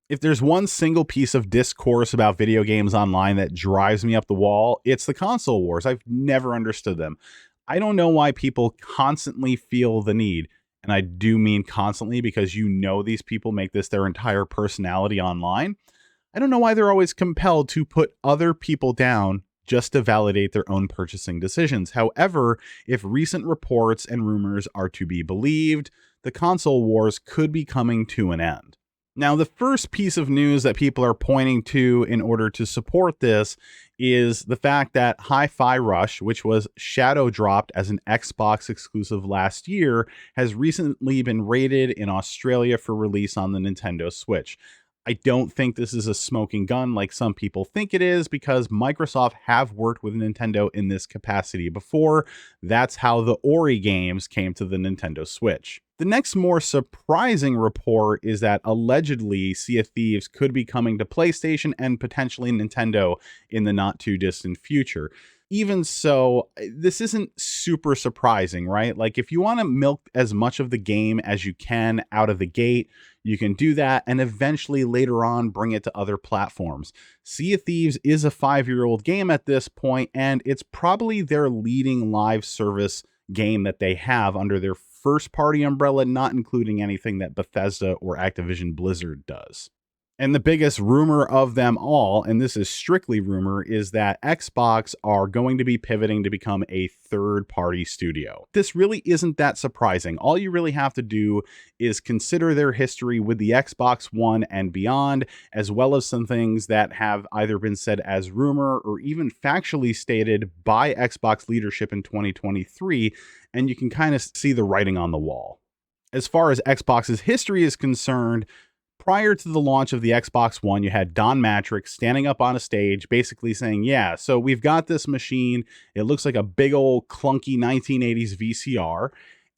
If there's one single piece of discourse about video games online that drives me up the wall, it's the console wars. I've never understood them. I don't know why people constantly feel the need, and I do mean constantly because these people make this their entire personality online. I don't know why they're always compelled to put other people down just to validate their own purchasing decisions. However, if recent reports and rumors are to be believed, the console wars could be coming to an end. Now, the first piece of news that people are pointing to in order to support this is the fact that Hi-Fi Rush, which was shadow dropped as an Xbox exclusive last year, has recently been rated in Australia for release on the Nintendo Switch. I don't think this is a smoking gun like some people think it is, because Microsoft have worked with Nintendo in this capacity before. That's how the Ori games came to the Nintendo Switch. The next more surprising report is that allegedly Sea of Thieves could be coming to PlayStation and potentially Nintendo in the not too distant future. Even so, this isn't super surprising, right? Like, if you want to milk as much of the game as you can out of the gate, you can do that and eventually later on bring it to other platforms. Sea of Thieves is a 5-year-old game at this point, and it's probably their leading live service game that they have under their first party umbrella, not including anything that Bethesda or Activision Blizzard does. And the biggest rumor of them all, and this is strictly rumor, is that Xbox are going to be pivoting to become a third-party studio. This really isn't that surprising. All you really have to do is consider their history with the Xbox One and beyond, as well as some things that have either been said as rumor or even factually stated by Xbox leadership in 2023, and you can kind of see the writing on the wall. As far as Xbox's history is concerned, prior to the launch of the Xbox One, you had Don Matrick standing up on a stage basically saying, yeah, so we've got this machine. It looks like a big old clunky 1980s VCR.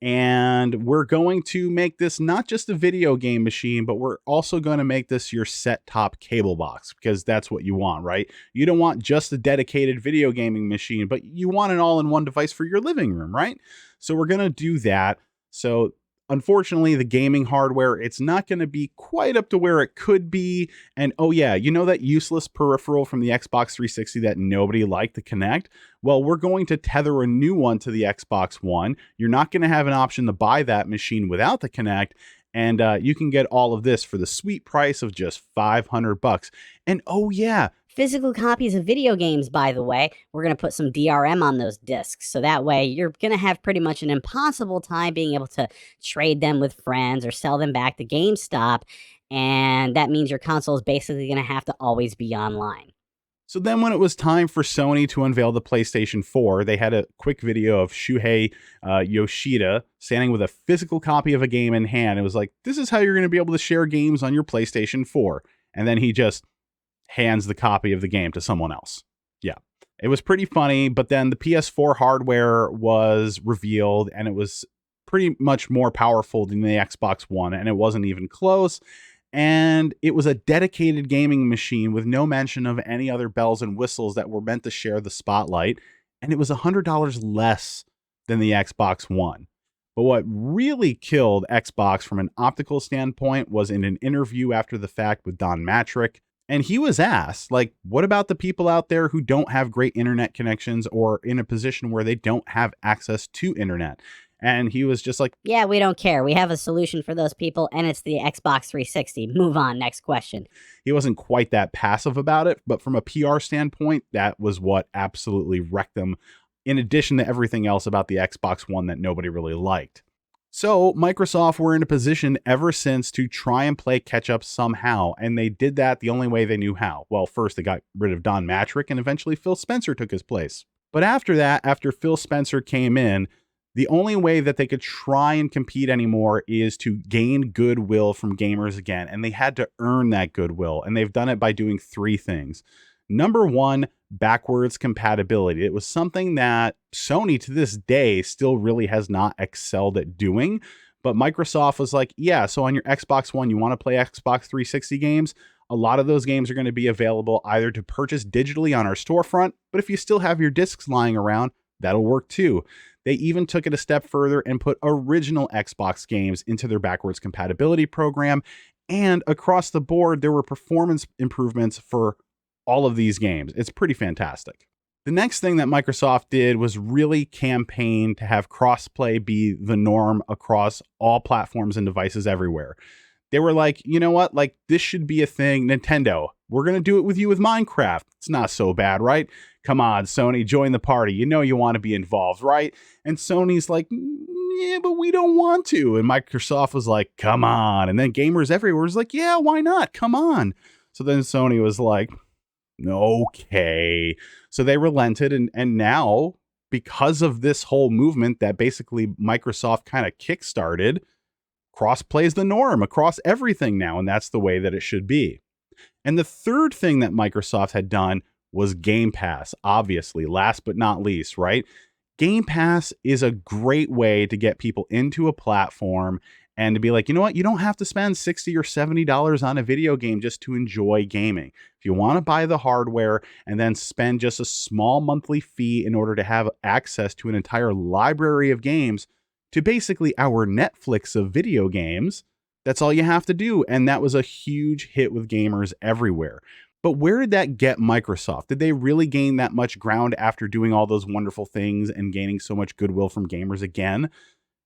And we're going to make this not just a video game machine, but we're also going to make this your set-top cable box, because that's what you want, right? You don't want just a dedicated video gaming machine, but you want an all-in-one device for your living room, right? So we're going to do that. So unfortunately, the gaming hardware, it's not going to be quite up to where it could be. And oh yeah, you know that useless peripheral from the Xbox 360 that nobody liked, the Kinect? Well, we're going to tether a new one to the Xbox One. You're not going to have an option to buy that machine without the Kinect. And you can get all of this for the sweet price of just $500. And oh yeah, physical copies of video games, by the way, we're going to put some DRM on those discs. So that way you're going to have pretty much an impossible time being able to trade them with friends or sell them back to GameStop. And that means your console is basically going to have to always be online. So then when it was time for Sony to unveil the PlayStation 4, they had a quick video of Shuhei Yoshida standing with a physical copy of a game in hand. It was like, this is how you're going to be able to share games on your PlayStation 4. And then he just hands the copy of the game to someone else. Yeah, it was pretty funny. But then the PS4 hardware was revealed, and it was pretty much more powerful than the Xbox One, and it wasn't even close. And it was a dedicated gaming machine with no mention of any other bells and whistles that were meant to share the spotlight. And it was $100 less than the Xbox One. But what really killed Xbox from an optical standpoint was in an interview after the fact with Don Matrick. And he was asked, like, what about the people out there who don't have great internet connections or in a position where they don't have access to internet? And he was just like, yeah, we don't care. We have a solution for those people, and it's the Xbox 360. Move on. Next question. He wasn't quite that passive about it, but from a PR standpoint, that was what absolutely wrecked them, in addition to everything else about the Xbox One that nobody really liked. So Microsoft were in a position ever since to try and play catch up somehow, and they did that the only way they knew how. Well, first they got rid of Don Matrick, and eventually Phil Spencer took his place. But after that, after Phil Spencer came in, the only way that they could try and compete anymore is to gain goodwill from gamers again, and they had to earn that goodwill, and they've done it by doing three things. Number one, backwards compatibility. It was something that Sony to this day still really has not excelled at doing, but Microsoft was like, yeah, so on your Xbox One, you want to play Xbox 360 games? A lot of those games are going to be available either to purchase digitally on our storefront, but if you still have your discs lying around, that'll work too. They even took it a step further and put original Xbox games into their backwards compatibility program. And across the board, there were performance improvements for all of these games. It's pretty fantastic. The next thing that Microsoft did was really campaign to have crossplay be the norm across all platforms and devices everywhere. They were like, you know what? Like, this should be a thing. Nintendo, we're going to do it with you with Minecraft. It's not so bad, right? Come on, Sony, join the party. You know you want to be involved, right? And Sony's like, yeah, but we don't want to. And Microsoft was like, come on. And then gamers everywhere was like, yeah, why not? Come on. So then Sony was like, okay. So they relented. And now, because of this whole movement that basically Microsoft kind of kickstarted, crossplay is the norm across everything now, and that's the way that it should be. And the third thing that Microsoft had done was Game Pass, obviously, last but not least, right? Game Pass is a great way to get people into a platform and to be like, you know what? You don't have to spend $60 or $70 on a video game just to enjoy gaming. If you want to buy the hardware and then spend just a small monthly fee in order to have access to an entire library of games, to basically our Netflix of video games, that's all you have to do. And that was a huge hit with gamers everywhere. But where did that get Microsoft? Did they really gain that much ground after doing all those wonderful things and gaining so much goodwill from gamers again?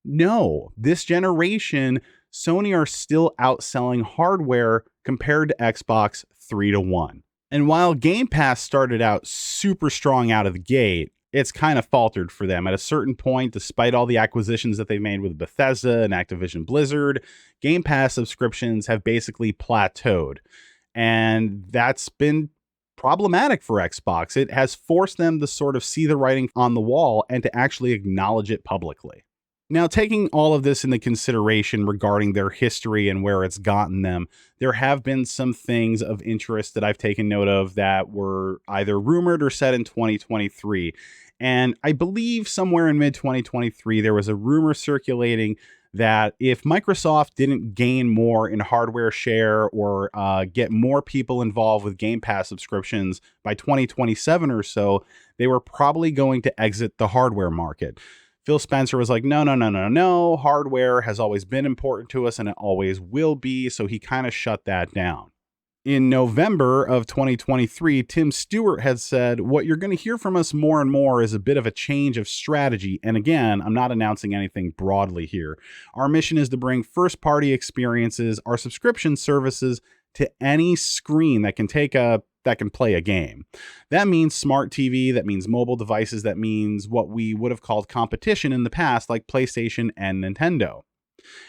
No. This generation, Sony are still outselling hardware compared to Xbox 3-1. And while Game Pass started out super strong out of the gate, it's kind of faltered for them. At a certain point, despite all the acquisitions that they've made with Bethesda and Activision Blizzard, Game Pass subscriptions have basically plateaued. And that's been problematic for Xbox. It has forced them to sort of see the writing on the wall and to actually acknowledge it publicly. Now, taking all of this into consideration regarding their history and where it's gotten them, there have been some things of interest that I've taken note of that were either rumored or said in 2023. And I believe somewhere in mid-2023, there was a rumor circulating that if Microsoft didn't gain more in hardware share or get more people involved with Game Pass subscriptions by 2027 or so, they were probably going to exit the hardware market. Phil Spencer was like, no. Hardware has always been important to us and it always will be. So he kind of shut that down. In November of 2023, Tim Stewart had said, what you're going to hear from us more and more is a bit of a change of strategy. And again, I'm not announcing anything broadly here. Our mission is to bring first-party experiences, our subscription services, to any screen that can play a game. That means smart TV, that means mobile devices, that means what we would have called competition in the past, like PlayStation and Nintendo.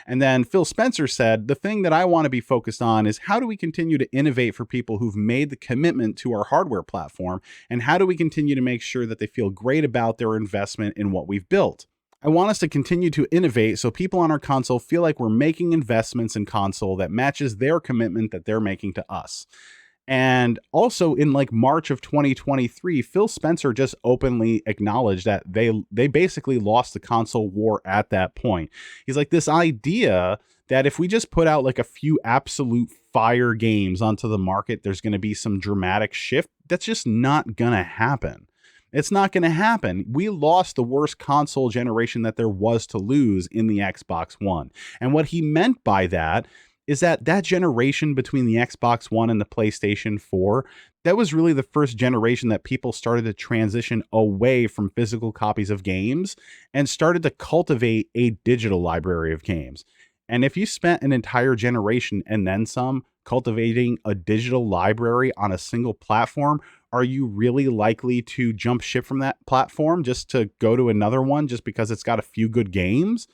And then Phil Spencer said, the thing that I want to be focused on is how do we continue to innovate for people who've made the commitment to our hardware platform, and how do we continue to make sure that they feel great about their investment in what we've built? I want us to continue to innovate so people on our console feel like we're making investments in console that matches their commitment that they're making to us. And also in like March of 2023, Phil Spencer just openly acknowledged that they basically lost the console war at that point. He's like, this idea that if we just put out like a few absolute fire games onto the market, there's going to be some dramatic shift. That's just not going to happen. It's not going to happen. We lost the worst console generation that there was to lose in the Xbox One. And what he meant by that is that generation between the Xbox One and the PlayStation 4, that was really the first generation that people started to transition away from physical copies of games and started to cultivate a digital library of games. And if you spent an entire generation and then some cultivating a digital library on a single platform, are you really likely to jump ship from that platform just to go to another one just because it's got a few good games?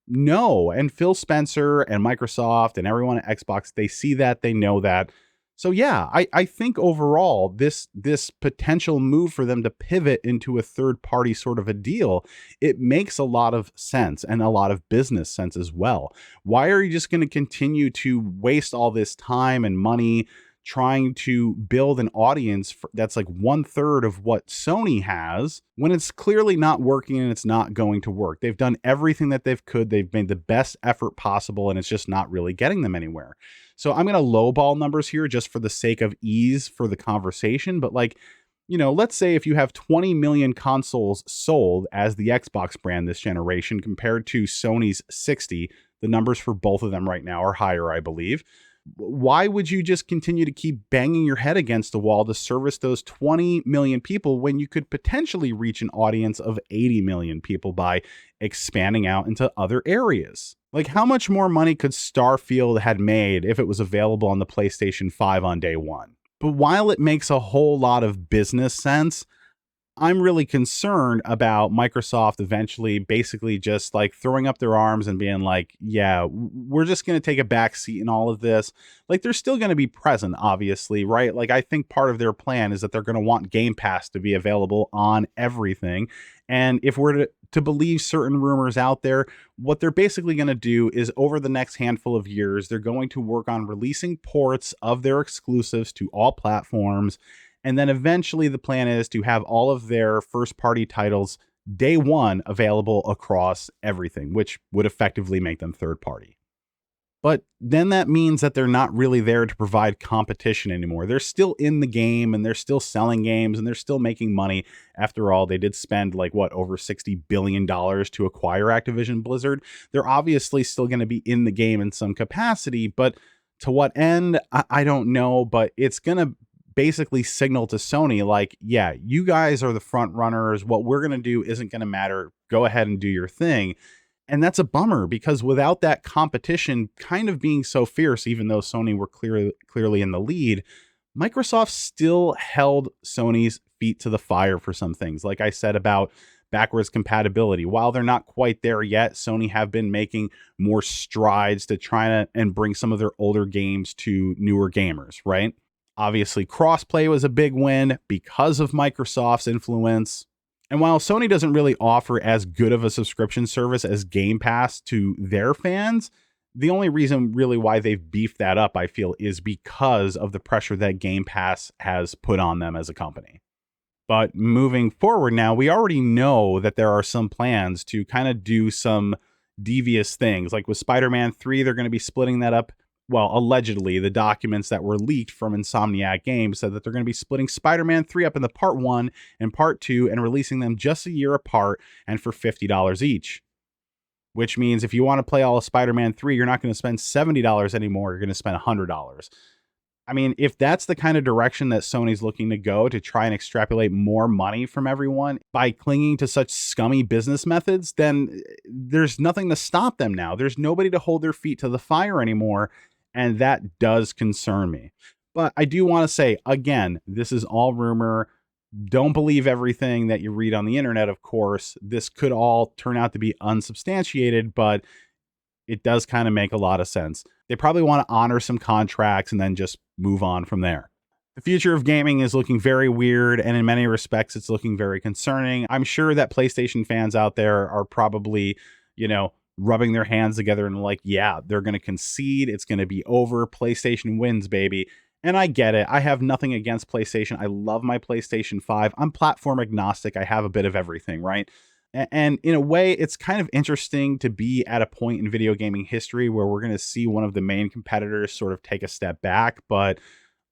No. And Phil Spencer and Microsoft and everyone at Xbox, they see that, they know that. So yeah, I think overall this potential move for them to pivot into a third party sort of a deal, it makes a lot of sense and a lot of business sense as well. Why are you just going to continue to waste all this time and money trying to build an audience that's like 1/3 of what Sony has when it's clearly not working and it's not going to work? They've done everything that they've made the best effort possible, and it's just not really getting them anywhere. So I'm going to lowball numbers here just for the sake of ease for the conversation. But like, you know, let's say if you have 20 million consoles sold as the Xbox brand this generation compared to Sony's 60, the numbers for both of them right now are higher, I believe. Why would you just continue to keep banging your head against the wall to service those 20 million people when you could potentially reach an audience of 80 million people by expanding out into other areas? Like, how much more money could Starfield had made if it was available on the PlayStation 5 on day one? But while it makes a whole lot of business sense, I'm really concerned about Microsoft eventually basically just like throwing up their arms and being like, yeah, we're just going to take a back seat in all of this. Like, they're still going to be present, obviously, right? Like, I think part of their plan is that they're going to want Game Pass to be available on everything. And if we're to believe certain rumors out there, what they're basically going to do is over the next handful of years, they're going to work on releasing ports of their exclusives to all platforms. And then eventually the plan is to have all of their first party titles day one available across everything, which would effectively make them third party. But then that means that they're not really there to provide competition anymore. They're still in the game and they're still selling games and they're still making money. After all, they did spend over $60 billion to acquire Activision Blizzard. They're obviously still going to be in the game in some capacity, but to what end? I don't know, but it's going to basically signal to Sony like, yeah, you guys are the front runners. What we're going to do isn't going to matter. Go ahead and do your thing. And that's a bummer because without that competition kind of being so fierce, even though Sony were clearly in the lead, Microsoft still held Sony's feet to the fire for some things. Like I said about backwards compatibility, while they're not quite there yet, Sony have been making more strides to try to and bring some of their older games to newer gamers, right? Obviously, crossplay was a big win because of Microsoft's influence. And while Sony doesn't really offer as good of a subscription service as Game Pass to their fans, the only reason really why they've beefed that up, I feel, is because of the pressure that Game Pass has put on them as a company. But moving forward now, we already know that there are some plans to kind of do some devious things. Like with Spider-Man 3, they're going to be splitting that up. Well, allegedly, the documents that were leaked from Insomniac Games said that they're going to be splitting Spider-Man 3 up into Part 1 and Part 2 and releasing them just a year apart and for $50 each. Which means if you want to play all of Spider-Man 3, you're not going to spend $70 anymore. You're going to spend $100. I mean, if that's the kind of direction that Sony's looking to go to try and extrapolate more money from everyone by clinging to such scummy business methods, then there's nothing to stop them now. There's nobody to hold their feet to the fire anymore. And that does concern me. But I do want to say, again, this is all rumor. Don't believe everything that you read on the internet, of course. This could all turn out to be unsubstantiated, but it does kind of make a lot of sense. They probably want to honor some contracts and then just move on from there. The future of gaming is looking very weird, and in many respects, it's looking very concerning. I'm sure that PlayStation fans out there are probably, rubbing their hands together and like, yeah, they're going to concede. It's going to be over. PlayStation wins, baby. And I get it. I have nothing against PlayStation. I love my PlayStation 5. I'm platform agnostic. I have a bit of everything, right? And in a way, it's kind of interesting to be at a point in video gaming history where we're going to see one of the main competitors sort of take a step back. But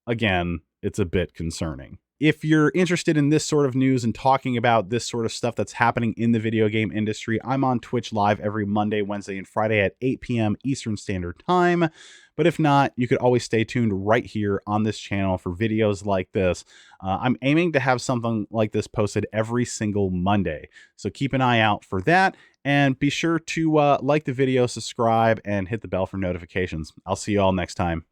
again, it's a bit concerning. If you're interested in this sort of news and talking about this sort of stuff that's happening in the video game industry, I'm on Twitch live every Monday, Wednesday, and Friday at 8 p.m. Eastern Standard Time. But if not, you could always stay tuned right here on this channel for videos like this. I'm aiming to have something like this posted every single Monday. So keep an eye out for that. And be sure to like the video, subscribe, and hit the bell for notifications. I'll see you all next time.